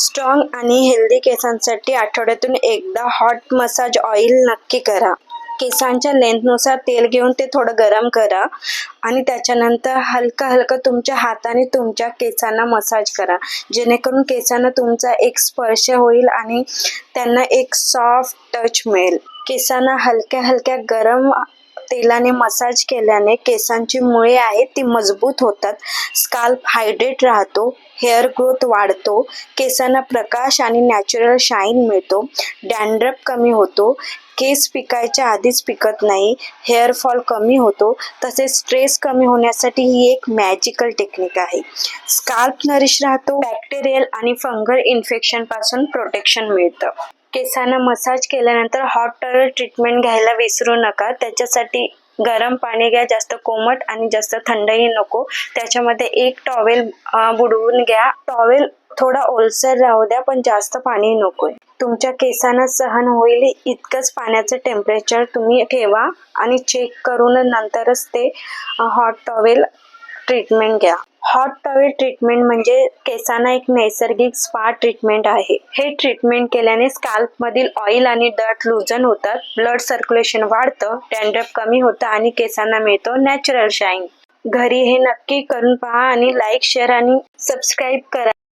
Strong आणि healthy केसांसाठी आठवड्यातून एकदा हॉट मसाज ऑइल नक्की करा. केसांच्या लेंथनुसार तेल घेऊन ते थोडं गरम करा आणि त्याच्यानंतर हलका तुमच्या हाताने तुमच्या केसांना मसाज करा, जेणेकरून केसांना तुमचा एक स्पर्श होईल आणि त्यांना एक सॉफ्ट टच मिळेल. केसांना हलक्या गरम तेलाने मसाज केल्याने केसांची मुळे आहेत ती मजबूत होतात, स्काल्प हायड्रेट राहतो, हेअर ग्रोथ वाढतो, केसांना प्रकाश आणि नॅचरल शाईन मिळतो, डॅन्ड्रफ कमी होतो, केस पिकायच्या आधीच पिकत नाही, हेअर फॉल कमी होतो, तसेच स्ट्रेस कमी होण्यासाठी ही एक मॅजिकल टेक्निक आहे. स्काल्प नरिश राहतो, बॅक्टेरियल आणि फंगल इन्फेक्शन पासून प्रोटेक्शन मिळतं. केसांना मसाज केल्यानंतर हॉट टॉवेल ट्रीटमेंट घ्यायला विसरू नका. त्याच्यासाठी गरम पाणी घ्या, जास्त कोमट आणि जास्त थंडही नको. त्याच्यामध्ये एक टॉवेल बुडवून घ्या. टॉवेल थोडा ओलसर राहू द्या, पण जास्त पाणी नकोय. तुमच्या केसांना सहन होईल इतकंच पाण्याचं टेम्परेचर तुम्ही ठेवा आणि चेक करून नंतरच ते हॉट टॉवेल ट्रीटमेंट घ्या. हॉट टॉवेल ट्रीटमेंट म्हणजे केसांना एक नैसर्गिक स्पा ट्रीटमेंट आहे. हे ट्रीटमेंट केल्याने स्काल्पमधील ऑइल आणि डर्ट लूजन होतात, ब्लड सर्क्युलेशन वाढतं, डॅन्ड्रफ कमी होतं आणि केसांना मिळतो नॅचरल शाईन. घरी हे नक्की करून पहा आणि लाईक, शेअर आणि सबस्क्राईब करा.